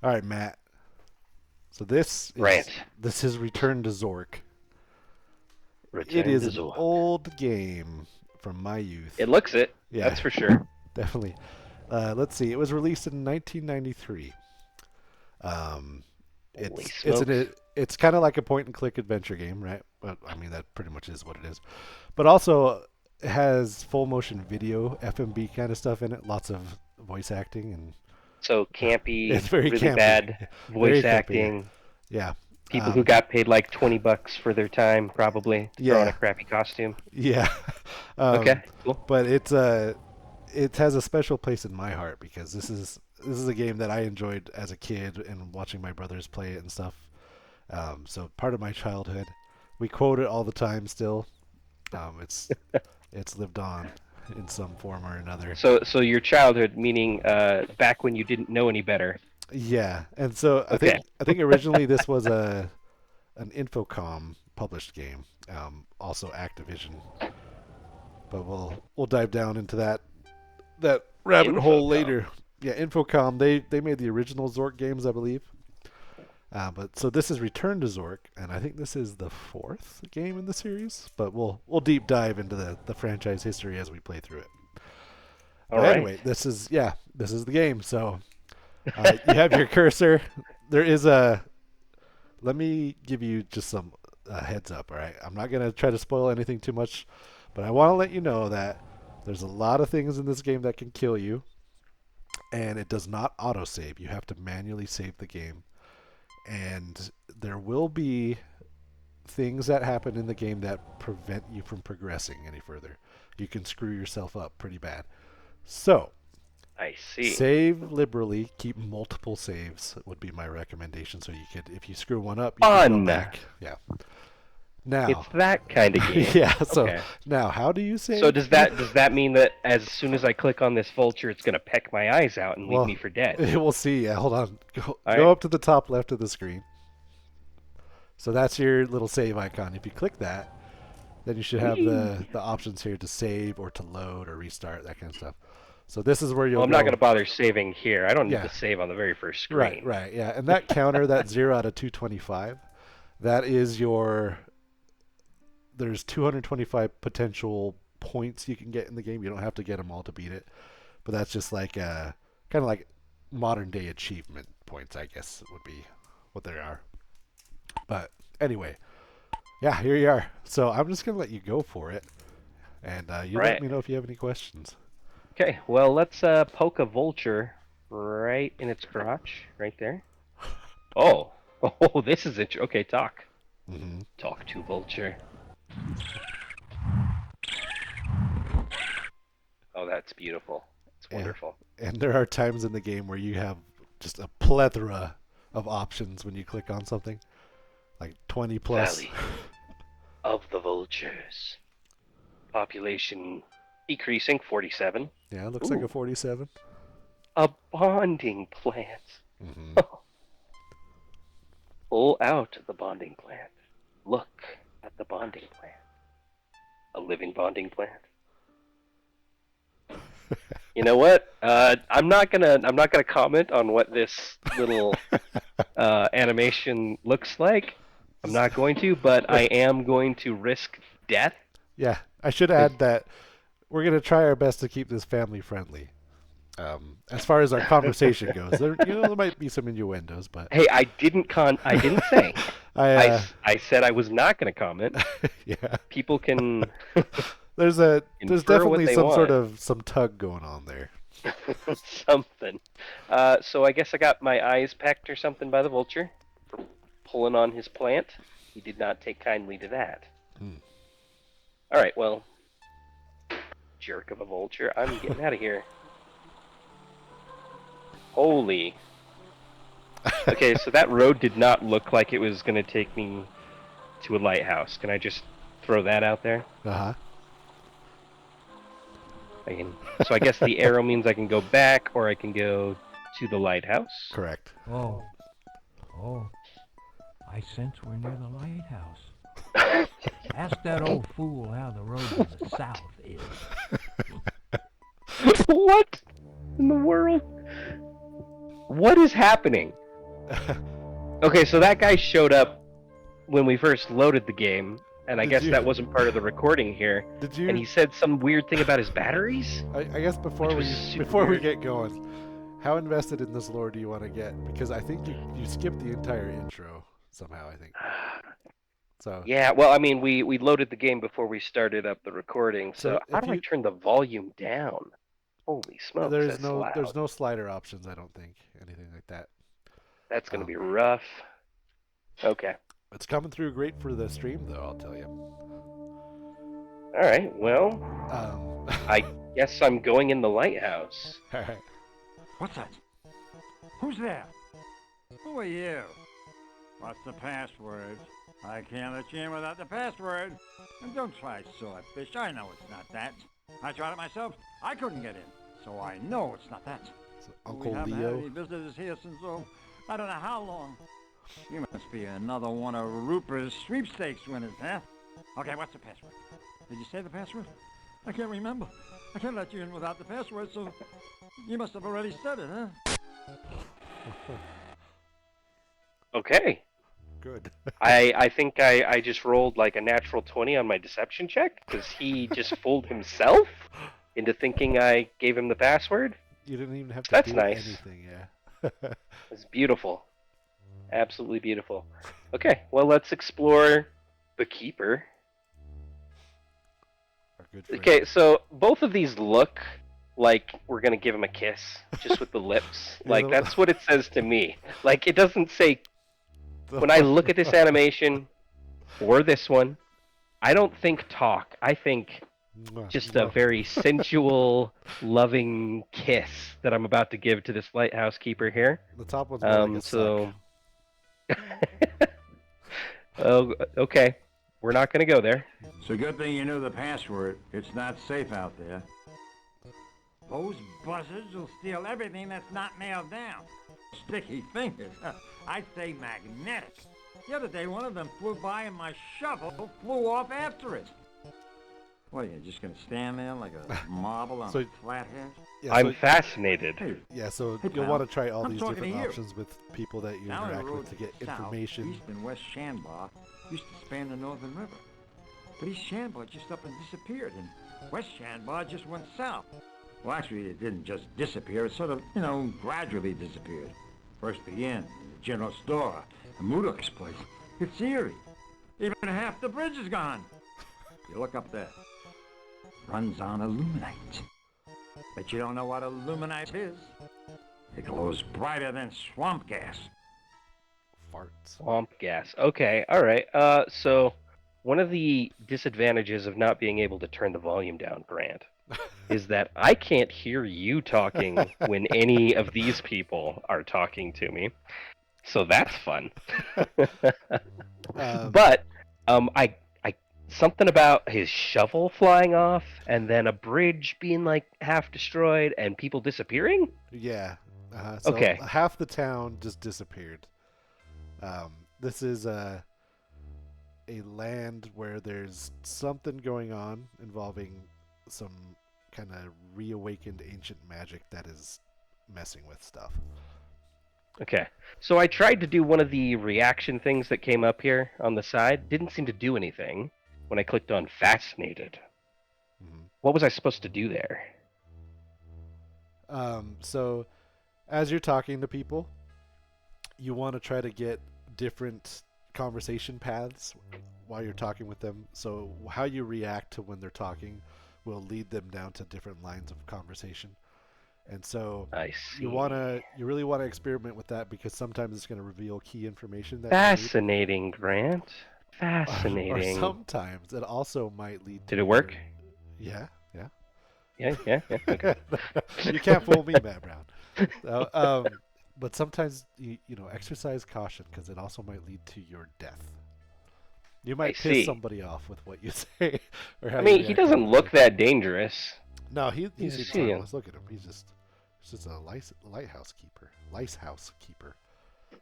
All right, Matt. So this is Rant. this is Return to Zork. It Return is to an Zork. old game from my youth. It looks it. Yeah, That's for sure. definitely. Let's see. It was released in 1993. Um, Holy smokes. it's kind of like a point and click adventure game, right? But I mean that pretty much is what it is. But also it has full motion video, FMV kind of stuff in it. Lots of voice acting and So it's campy, very really campy. bad Very voice campy. acting. Yeah. People who Um, got paid like $20 for their time, probably, to throw on a yeah. crappy costume. Yeah. um, Okay, cool. but it has a special place in my heart because this is a game that I enjoyed as a kid and watching my brothers play it and stuff. So part of my childhood. We quote it all the time still. It's lived on in some form or another. So your childhood, meaning back when you didn't know any better. Yeah, and so Okay. I think originally this was a an Infocom published game, also Activision. But we'll dive down into that rabbit hole Infocom. later. Yeah, Infocom they made the original Zork games, I believe. But so this is Return to Zork, and I think this is the fourth game in the series. But we'll deep dive into the franchise history as we play through it. All But right. anyway, this is the game. So you have your cursor. There is a. Let me give you just some heads up. All right, I'm not gonna try to spoil anything too much, but I want to let you know that there's a lot of things in this game that can kill you, and it does not autosave. You have to manually save the game, and there will be things that happen in the game that prevent you from progressing any further. You can screw yourself up pretty bad. So, I see. save liberally, keep multiple saves would be my recommendation so you could if you screw one up, you can go Fun. back. Yeah. Now, It's that kind of game. yeah, so Okay. now how do you So save? does that mean that as soon as I click on this vulture, it's gonna peck my eyes out and leave Well, me for dead? we'll see. Yeah, hold on. All Go right. up to the top left of the screen. So that's your little save icon. If you click that, then you should have Whee! the options here to save or to load or restart, that kind of stuff. So this is where Well, you'll I'm not go. gonna bother saving here. I don't need Yeah, to save on the very first right, screen. right, yeah. And that counter, that 0 out of 225, that is your. There's 225 potential points you can get in the game. You don't have to get them all to beat it, but that's just like kind of like modern day achievement points, I guess would be what they are. But anyway, yeah, here you are. So I'm just gonna let you go for it, and you All let right. me know if you have any questions. Okay. Well, let's poke a vulture right in its crotch, right there. Oh. Oh, this is it. Okay, talk. Hmm. Talk to vulture. Oh, that's beautiful. It's Yeah, wonderful. and there are times in the game where you have just a plethora of options when you click on something, like 20 plus. Valley of the vultures. Population decreasing 47. Yeah, it looks like a Ooh, 47. a bonding plant. Hmm. Pull out the bonding plant. Look at the bonding plant. A living bonding plant. You know what? I'm not gonna comment on what this little animation looks like. I'm not going to, but I am going to risk death. Yeah, I should Because add that we're gonna try our best to keep this family friendly. As far as our conversation goes, there might be some innuendos, but hey, I didn't say. I I said I was not going to comment. yeah, People can there's infer what definitely they some sort want. of some tug going on there. Something. So I guess I got my eyes pecked or something by the vulture for pulling on his plant. He did not take kindly to that. Hmm. All right, well, jerk of a vulture. I'm getting out of here. Holy. Okay, so that road did not look like it was going to take me to a lighthouse. Can I just throw that out there? Uh So I guess the huh. arrow means I can go back or I can go to the lighthouse. Correct. Oh, oh, I sense we're near the lighthouse. Ask that old fool how the road to the south is. What in the world? What is happening? Okay, so that guy showed up when we first loaded the game, and I Did guess you- that wasn't part of the recording here. Did you? And he said some weird thing about his batteries. I guess before Which we was super before we weird. get going, how invested in this lore do you want to get? Because I think you skipped the entire intro somehow. I think so. Yeah, well, I mean, we loaded the game before we started up the recording, so So how if do I you turn the volume down? Holy smokes, there's that's no loud. there's no slider options. I don't think anything like that. That's going to be rough. Okay. It's coming through great for the stream, though. I'll tell you. All right, well, I guess I'm going in the lighthouse. All right. What's that? Who's there? Who are you? What's the password? I can't let you in without the password. And don't try swordfish. I know it's not that. I tried it myself. I couldn't get in. So I know it's not that. So We Uncle haven't had Leo. any visitors here since, I don't know how long. You must be another one of Rupert's sweepstakes winners, huh? Okay, what's the password? Did you say the password? I can't remember. I can't let you in without the password, so you must have already said it, huh? Okay. Good. I think I just rolled like a natural 20 on my deception check because he just fooled himself into thinking I gave him the password. You didn't even have to That's do nice. anything. Yeah. It's beautiful. Absolutely beautiful. Okay, well, let's explore the Keeper. Our good friend. Okay, so both of these look like we're going to give him a kiss just with the lips. Yeah, Like, the- that's what it says to me. Like, it doesn't say. When I look at this animation or this one, I don't think talk. I think just a very sensual, loving kiss that I'm about to give to this lighthouse keeper here. The top one's more like a So, suck. oh, okay, we're not gonna go there. It's a good thing you knew the password. It's not safe out there. Those buzzards will steal everything that's not nailed down. Sticky fingers. I'd say magnetic. The other day, one of them flew by and my shovel flew off after it. What, are you just gonna stand there like a marble on So- a flathead? Yeah, I'm so, fascinated. Hey, yeah, so Hey, you'll pal. want to try all I'm these talking different to you. options with people that you down the interact road with to get south, information. East and West Shanbar used to span the Northern River. But East Shanbar just up and disappeared, and West Shanbar just went south. Well, actually, it didn't just disappear. It sort of, gradually disappeared. First began in the general store, the Mudok's place. It's eerie. Even half the bridge is gone. You look up there. Runs on illuminite. But you don't know what illuminite is. It glows brighter than swamp gas. Farts. Swamp gas. Okay, all right. So one of the disadvantages of not being able to turn the volume down, Grant, is that I can't hear you talking when any of these people are talking to me. So that's fun. But I something about his shovel flying off and then a bridge being like half destroyed and people disappearing? Yeah. So Okay. half the town just disappeared. This is a land where there's something going on involving some kind of reawakened ancient magic that is messing with stuff. Okay. So I tried to do one of the reaction things that came up here on the side. Didn't seem to do anything when I clicked on fascinated. Mhm. What was I supposed to do there? So as you're talking to people, you want to try to get different conversation paths while you're talking with them. So how you react to when they're talking will lead them down to different lines of conversation. And so I see. you really want to experiment with that because sometimes it's going to reveal key information that Fascinating, Grant. you need. Fascinating. Or sometimes it also might lead to Did it work? Yeah. Yeah. Okay. You can't fool me, Matt Brown. So, but sometimes you exercise caution because it also might lead to your death. You might I piss see. somebody off with what you say. Or how I you mean, he react doesn't to look it. that dangerous. No, he He's seems seeing. harmless. Look at him. He's just a lighthouse keeper. Lighthouse keeper.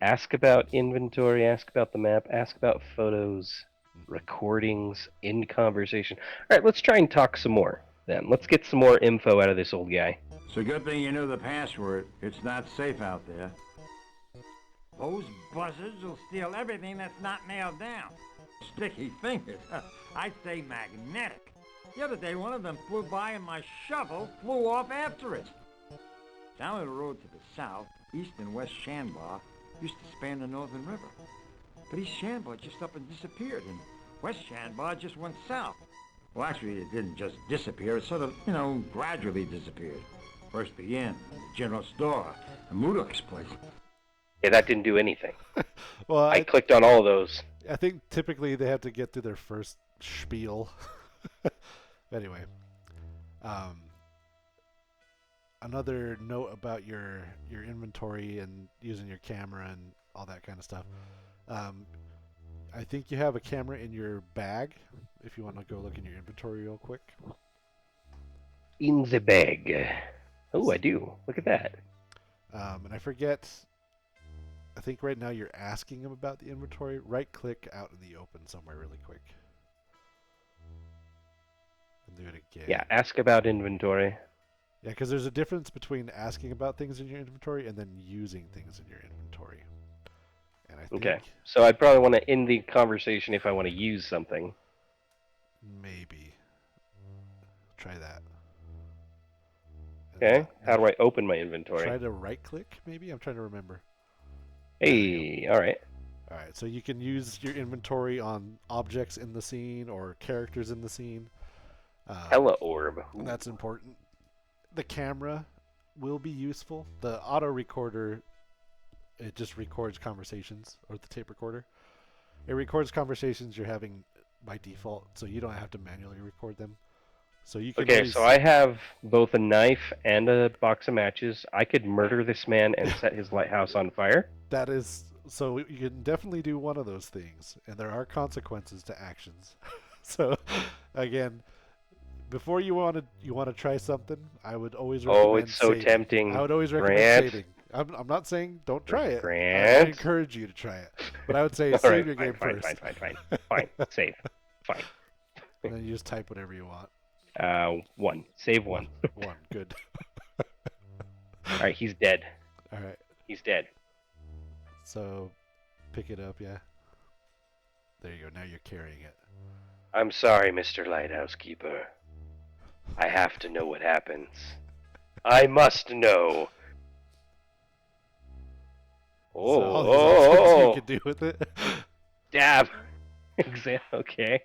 Ask about inventory, ask about the map, ask about photos, recordings, in conversation. All right, let's try and talk some more then. Let's get some more info out of this old guy. It's a good thing you knew the password. It's not safe out there. Those buzzards will steal everything that's not nailed down. Sticky fingers. I'd say magnetic. The other day, one of them flew by and my shovel flew off after it. Down the road to the south, East and West Shanbar used to span the Northern River. But East Shanbar just up and disappeared, and West Shanbar just went south. Well, actually, it didn't just disappear. It sort of, gradually disappeared. First the inn, the general store, and Mudok's place. Yeah, that didn't do anything. Well, I clicked on all of those. I think typically they have to get through their first spiel. Anyway, another note about your inventory and using your camera and all that kind of stuff. I think you have a camera in your bag. If you want to go look in your inventory real quick. In the bag. Oh, I do. Look at that. And I forget. I think right now you're asking him about the inventory. Right-click out in the open somewhere really quick. And do it again. Yeah, ask about inventory. Yeah, because there's a difference between asking about things in your inventory and then using things in your inventory. And I think Okay, so I'd probably want to end the conversation if I want to use something. maybe try that. And Okay, how do I open my inventory? Try to right-click, maybe? I'm trying to remember. Hey, all right. All right, so you can use your inventory on objects in the scene or characters in the scene. Hella orb. And that's important. The camera will be useful. The auto recorder, it just records conversations, or the tape recorder. It records conversations you're having by default, so you don't have to manually record them. So you can Okay, always... so I have both a knife and a box of matches. I could murder this man and set his lighthouse on fire. That is... So you can definitely do one of those things, and there are consequences to actions. So, again... Before you want to try something, I would always recommend Oh, it's so saving. tempting. I would always recommend Grant. saving. I'm not saying don't try it. I Grant. encourage you to try it, but I would say All save right, your game fine, first. fine. Save. Fine. And then you just type whatever you want. 1. Save 1. One. Good. All right, he's dead. All right. He's dead. So, pick it up. Yeah. There you go. Now you're carrying it. I'm sorry, Mr. Lighthouse Keeper. I have to know what happens. I must know. So all these options you can do with it. Dab. Okay.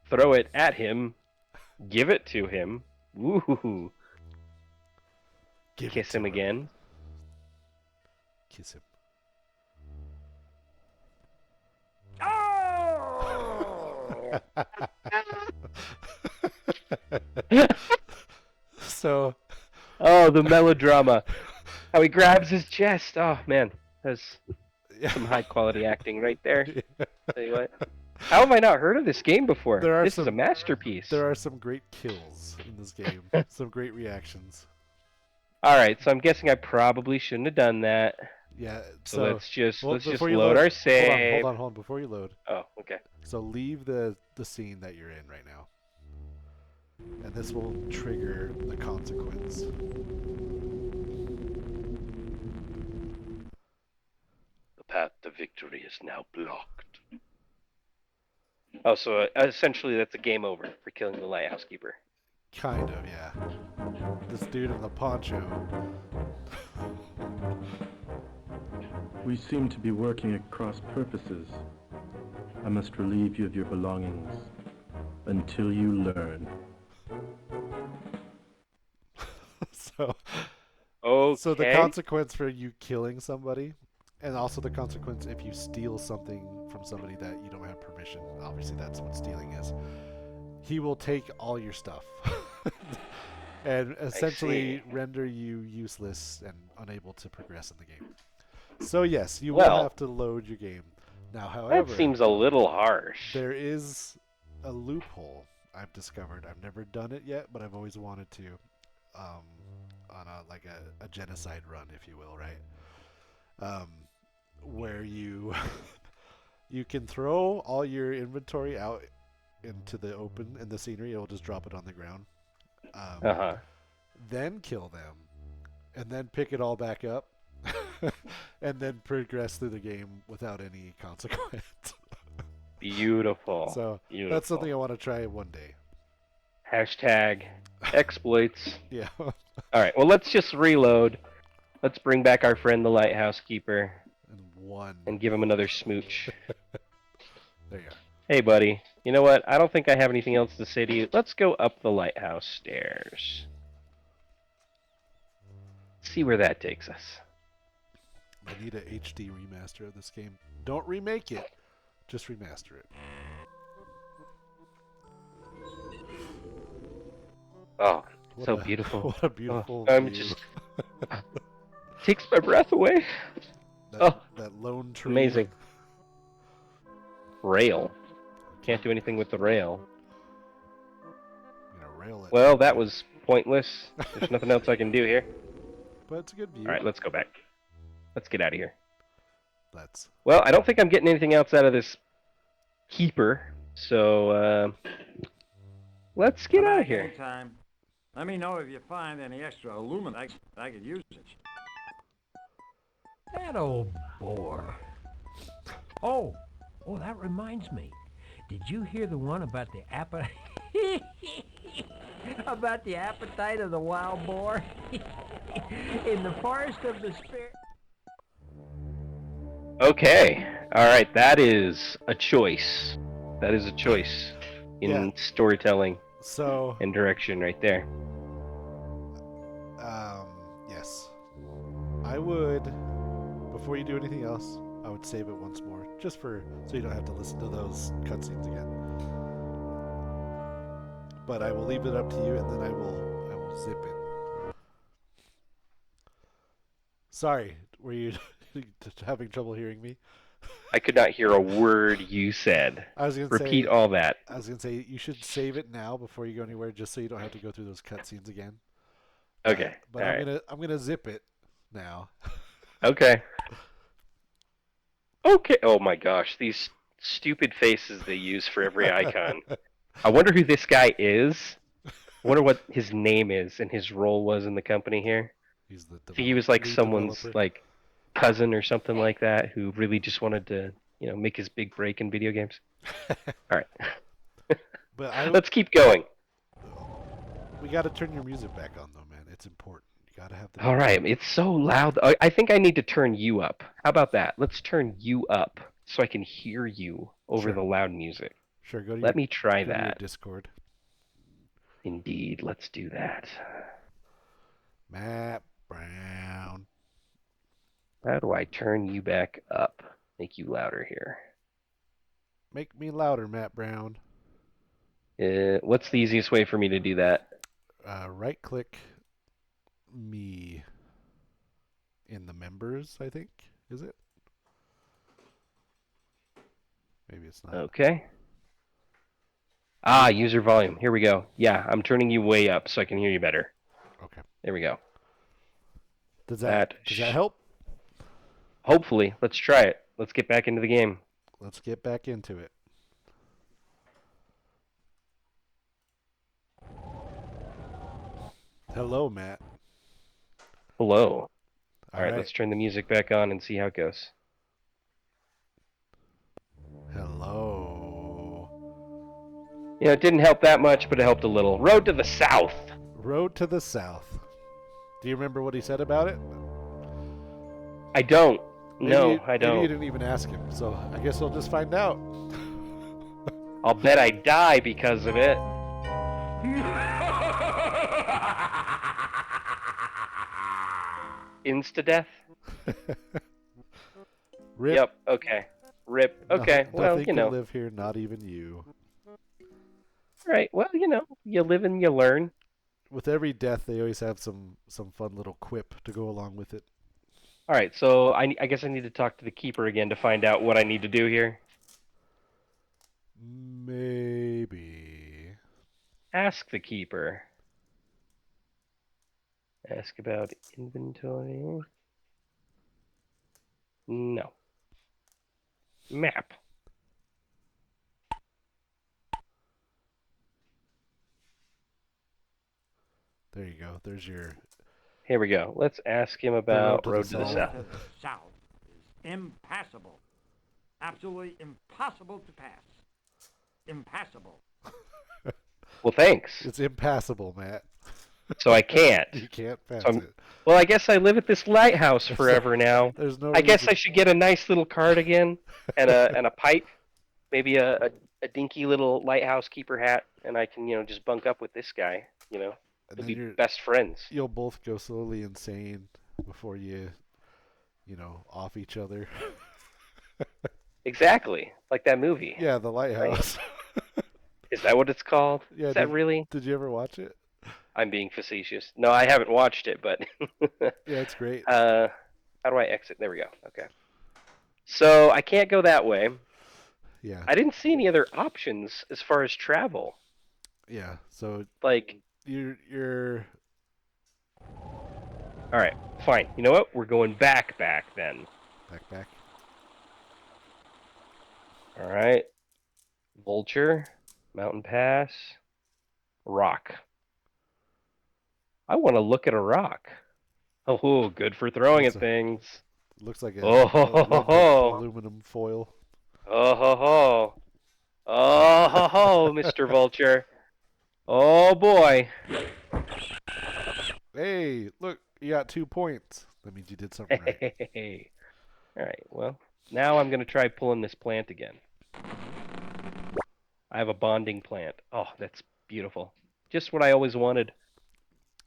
Throw it at him. Give it to him. Woohoo. Kiss him again. Kiss him. Oh! So. Oh, the melodrama. How he grabs his chest. Oh, man. That's some high quality acting right there. Yeah. Tell you what. How have I not heard of this game before? This is a masterpiece. There are some great kills in this game. Some great reactions. Alright, so I'm guessing I probably shouldn't have done that. Yeah. So let's just before you load our save. Hold on. Before you load. Oh, okay. So leave the scene that you're in right now. And this will trigger the consequence. The path to victory is now blocked. Oh, so essentially that's a game over for killing the lighthouse keeper. Kind of, yeah. This dude in the poncho. We seem to be working at cross purposes. I must relieve you of your belongings until you learn. So the Okay. consequence for you killing somebody, and also the consequence if you steal something from somebody that you don't have permission. Obviously, that's what stealing is. He will take all your stuff and essentially render you useless and unable to progress in the game. So yes, you will have to load your game. Now, however, That seems a little harsh. there is a loophole I've discovered. I've never done it yet, but I've always wanted to, on a genocide run, if you will, right? Where you you can throw all your inventory out into the open in the scenery. It'll just drop it on the ground. Then kill them, and then pick it all back up. and then progress through the game without any consequence. Beautiful. So Beautiful. that's something I want to try one day. Hashtag exploits. Yeah. All right. Well, let's just reload. Let's bring back our friend the lighthouse keeper And one. and give him another smooch. There you are. Hey, buddy. You know what? I don't think I have anything else to say to you. Let's go up the lighthouse stairs. See where that takes us. I need a HD remaster of this game. Don't remake it. Just remaster it. Oh, What so a- beautiful. What a beautiful I'm view. just takes my breath away. That lone tree. Amazing. Rail. Can't do anything with the rail. I'm gonna rail it. Well, that was pointless. There's nothing else I can do here. But it's a good view. All right, let's go back. Let's get out of here. Let's. Well, I don't think I'm getting anything else out of this keeper, so let's get out of here. Anytime. Let me know if you find any extra aluminum. I could use it. That old bore. Oh, that reminds me. Did you hear the one about the appetite? About the appetite of the wild boar in the forest of the spirit? Okay. All right, that is a choice. That is a choice in Yeah. storytelling So, and direction right there. yes. I would, before you do anything else, I would save it once more, just so you don't have to listen to those cutscenes again. But I will leave it up to you, and then I will zip it. Sorry, were you having trouble hearing me? I could not hear a word you said. I was gonna Repeat say, all that. I was gonna say you should save it now before you go anywhere, just so you don't have to go through those cutscenes again. Okay. But all I'm right. gonna zip it now. Okay. Okay. Oh my gosh, these stupid faces they use for every icon. I wonder who this guy is. I wonder what his name is and his role was in the company here. He's the I think he was like lead someone's developer. like cousin or something like that who really just wanted to, make his big break in video games. All right. But Let's keep going. we got to turn your music back on though, man. It's important. You got to have the. All right. It's so loud. I think I need to turn you up. How about that? Let's turn you up so I can hear you over Sure. the loud music. Sure, go to Let me try go to your that. Discord. Indeed. Let's do that. Matt Brown. How do I turn you back up? Make you louder here. Make me louder, Matt Brown. What's the easiest way for me to do that? Right click me in the members, I think. Is it? Maybe it's not. Okay. User volume. Here we go. Yeah, I'm turning you way up so I can hear you better. Okay. There we go. Does that help? Hopefully. Let's try it. Let's get back into the game. Let's get back into it. Hello, Matt. Hello. All right, right. let's turn the music back on and see how it goes. Hello. It didn't help that much, but it helped a little. Road to the South. Road to the South. Do you remember what he said about it? I don't. Maybe I don't. Maybe you didn't even ask him, so I guess we'll just find out. I'll bet I die because of it. Insta-death? Rip. Yep, okay. Rip. Okay, well, Nothing can live here, not even you. Right, well, you live and you learn. With every death, they always have some fun little quip to go along with it. All right, so I guess I need to talk to the keeper again to find out what I need to do here. Maybe. Ask the keeper. Ask about inventory. No. Map. There you go. There's your Here we go. Let's ask him about Road to the Road South. to the south is impassable. Absolutely impossible to pass. Impassable. Well, thanks. It's impassable, Matt. So I can't. You can't pass So it. well, I guess I live at this lighthouse forever now. There's no I guess reason. I should get a nice little cardigan and a pipe, maybe a dinky little lighthouse keeper hat, and I can just bunk up with this guy. And We'll then be best friends. you'll both go slowly insane before you off each other. Exactly, like that movie. Yeah, the lighthouse. Is that what it's called? Yeah, Is that really? Did you ever watch it? I'm being facetious. No, I haven't watched it, but Yeah, it's great. how do I exit? There we go. Okay. So I can't go that way. Yeah. I didn't see any other options as far as travel. Yeah. So Like, you're all right, fine. You know what? We're going back then. back. All right. Vulture, Mountain Pass, Rock. I want to look at a rock. Oh, good for throwing at things. Looks like a Oh, aluminum foil. oh, Mr. Vulture. Oh boy. Hey, look, you got 2 points. That means you did something right. Hey. All right. Well, now I'm gonna try pulling this plant again. I have a bonding plant. Oh, that's beautiful. Just what I always wanted.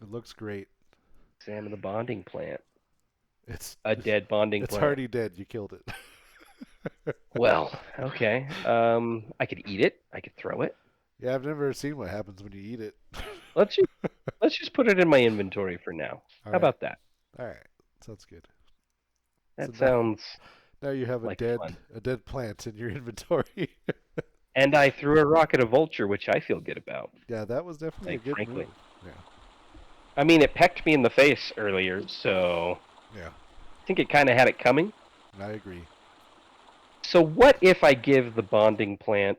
It looks great. Examine the bonding plant. It's A dead bonding It's plant. already dead. You killed it. Well, okay. I could eat it. I could throw it. Yeah, I've never seen what happens when you eat it. Let's just put it in my inventory for now. How about that? All right, sounds good. That So sounds. Now you have like a fun. dead plant in your inventory. And I threw a rock at a vulture, which I feel good about. Yeah, that was definitely a good frankly. move. Yeah. I mean, it pecked me in the face earlier, so Yeah, I think it kind of had it coming. I agree. So what if I give the bonding plant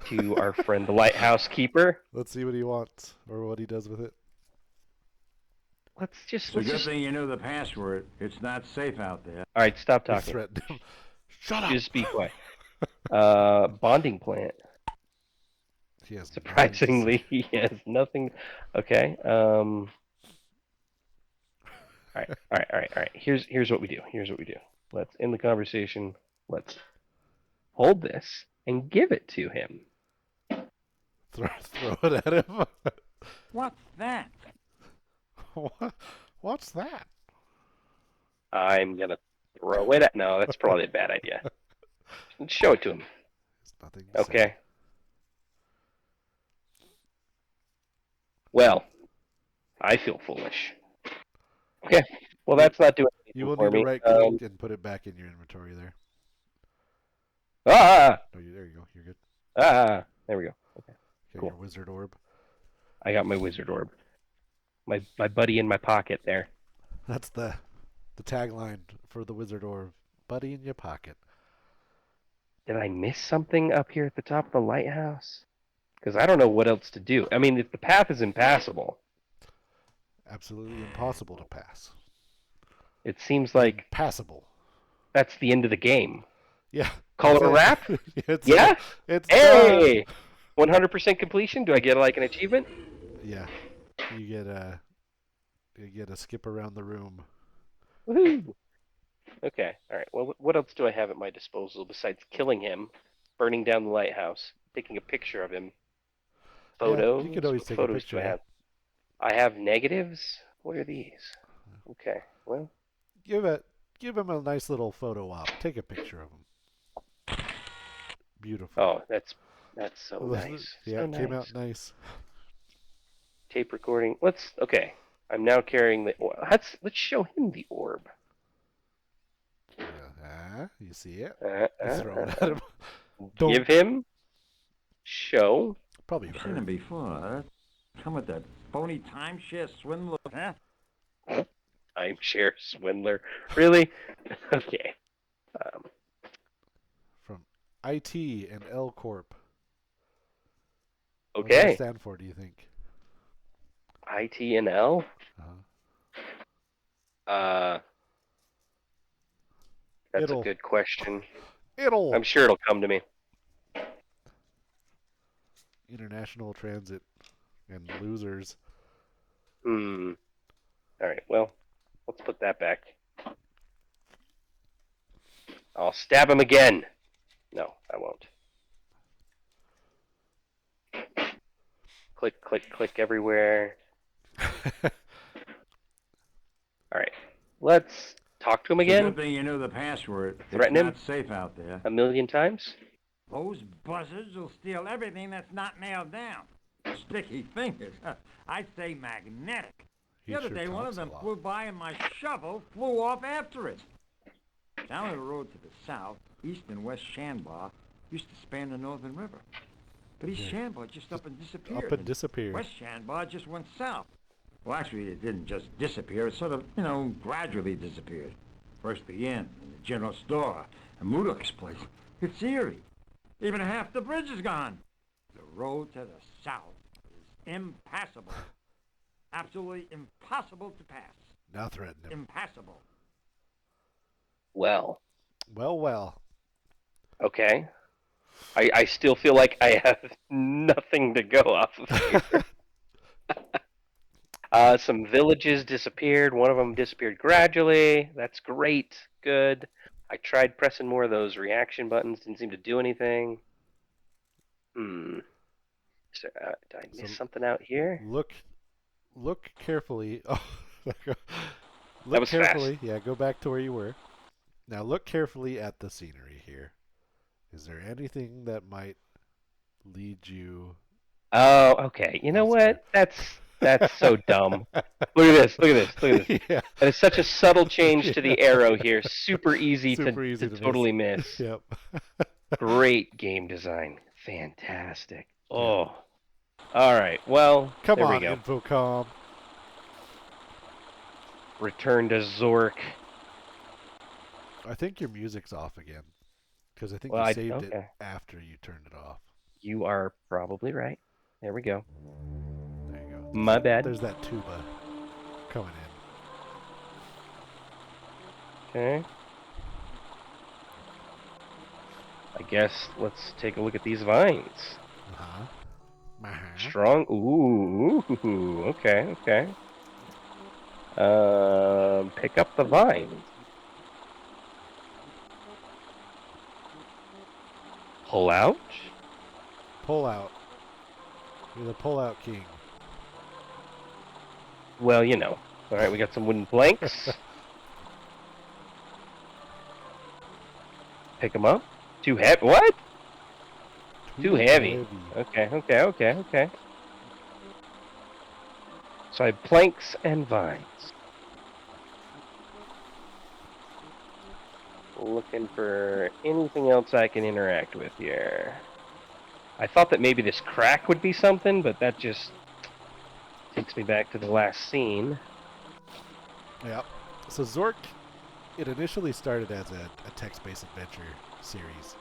to our friend the lighthouse keeper? Let's see what he wants or what he does with it. Let's It's just. a good thing you knew the password. It's not safe out there. All right, stop You talking. threatened him. Shut up. Just be quiet. Bonding plant. He has Surprisingly, he has nothing. Okay. All right. Here's what we do. Let's end the conversation. Let's hold this and give it to him. Throw it at him. What's that? What's that? I'm gonna throw it at. No, that's probably a bad idea. Show it to him. It's nothing. To say. Okay. Well, I feel foolish. Okay. Well, that's not doing anything You will for need me. to right click and put it back in your inventory there. Ah! Oh, there you go. You're good. Ah! There we go. Okay. Okay, Cool. your wizard orb. I got my wizard orb. My buddy in my pocket there. That's the tagline for the wizard orb. Buddy in your pocket. Did I miss something up here at the top of the lighthouse? Because I don't know what else to do. I mean, if the path is impassable, Absolutely impossible to pass. it seems like Passable. that's the end of the game. Yeah. Call it a wrap? It's Yeah? It's Hey! done. 100% completion? Do I get like an achievement? Yeah. You get a skip around the room. Woohoo! Okay, alright. Well, what else do I have at my disposal besides killing him, burning down the lighthouse, taking a picture of him? Photos? Yeah, you could always What take a photos picture. do I have? I have negatives? What are these? Okay, well. Give him a nice little photo op. Take a picture of him. Beautiful. Oh, that's so nice. Yeah, so it came nice. out nice. Tape recording. Okay. I'm now carrying the. Let's show him the orb. Yeah, you see it? You throw it at him. Give him. Show. Probably I've seen him before. Huh? Come with that phony timeshare swindler, huh? Timeshare swindler. Really? Okay. From IT and L Corp. Okay. What does that stand for, do you think? ITNL. Uh-huh. That's a good question. I'm sure it'll come to me. International Transit and Losers. Hmm. All right. Well, let's put that back. I'll stab him again. No, I won't. Click, click, click everywhere. All right. Let's talk to him It's a again. good thing you knew the password. Threaten It's him not safe out there. a million times. Those buzzards will steal everything that's not nailed down. Sticky fingers. I'd say magnetic. The other day, one of them flew by and my shovel flew off after it. Down the road to the south, East and West Shanbar used to span the Northern River. But East Shanbar just up and disappeared. Up and disappeared. West Shanbar just went south. Well, actually, it didn't just disappear. It sort of, gradually disappeared. First the inn, and the general store, and Mudok's place. It's eerie. Even half the bridge is gone. The road to the south is impassable. Absolutely impossible to pass. Now threaten him. Impassable. Well. Well. Okay. I still feel like I have nothing to go off of here. Some villages disappeared. One of them disappeared gradually. That's great. Good. I tried pressing more of those reaction buttons. Didn't seem to do anything. So, did I miss something out here? Look carefully. Oh, that was carefully. fast. Yeah, go back to where you were. Now look carefully at the scenery here. Is there anything that might lead you? Oh, okay. You know what? That's so dumb. Look at this. Look at this. Look at this. Yeah. And it's such a subtle change to the arrow here. Super easy to totally miss. Yep. Great game design. Fantastic. Oh. All right. Well, Come there on, we go. Infocom. Return to Zork. I think your music's off again. Because I think you saved it after you turned it off. You are probably right. There we go. There you go. My bad. There's that tuba coming in. Okay. I guess let's take a look at these vines. Strong. Ooh. Okay. Pick up the vines. Pull out? Pull out. You're the pull-out king. Well, you know. All right, we got some wooden planks. Pick them up. Too heavy? What? Too heavy. Okay. So I have planks and vines. Looking for anything else I can interact with here. I thought that maybe this crack would be something, but that just takes me back to the last scene. Yep. So Zork, it initially started as a text-based adventure series.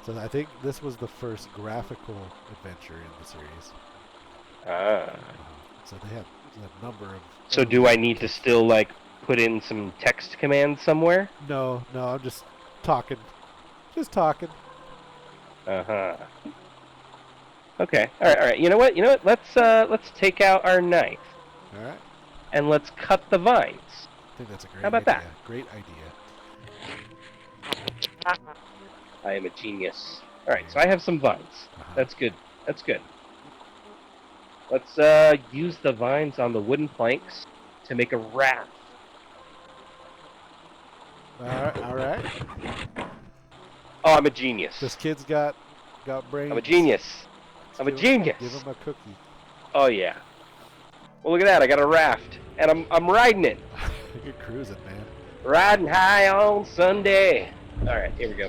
So I think this was the first graphical adventure in the series. So they have a number of... So do I need to still, like, put in some text commands somewhere? No, I'm just talking. Okay. All right. You know what? Let's take out our knife. All right. And let's cut the vines. I think that's a great idea. How about that? Great idea. I am a genius. All right, so I have some vines. That's good. Let's use the vines on the wooden planks to make a raft. All right. Oh, I'm a genius. This kid's got brains. I'm a genius. I'm a genius. Give him a cookie. Oh yeah. Well, look at that. I got a raft, and I'm riding it. You're cruising, man. Riding high on Sunday. All right, here we go.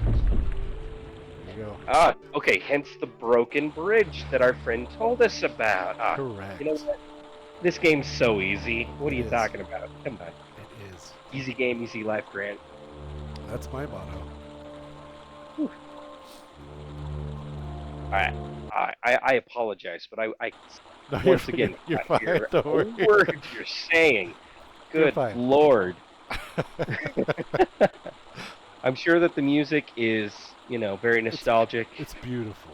There you go. Okay. Hence the broken bridge that our friend told us about. Correct. You know what? This game's so easy. What are you talking about? Come on. It is. Easy game, easy life, Grant. That's my motto. Whew. I apologize, but I No, once again, you're I hear fine. Don't worry. words you're saying. Good fine. lord. I'm sure that the music is, very nostalgic. It's beautiful.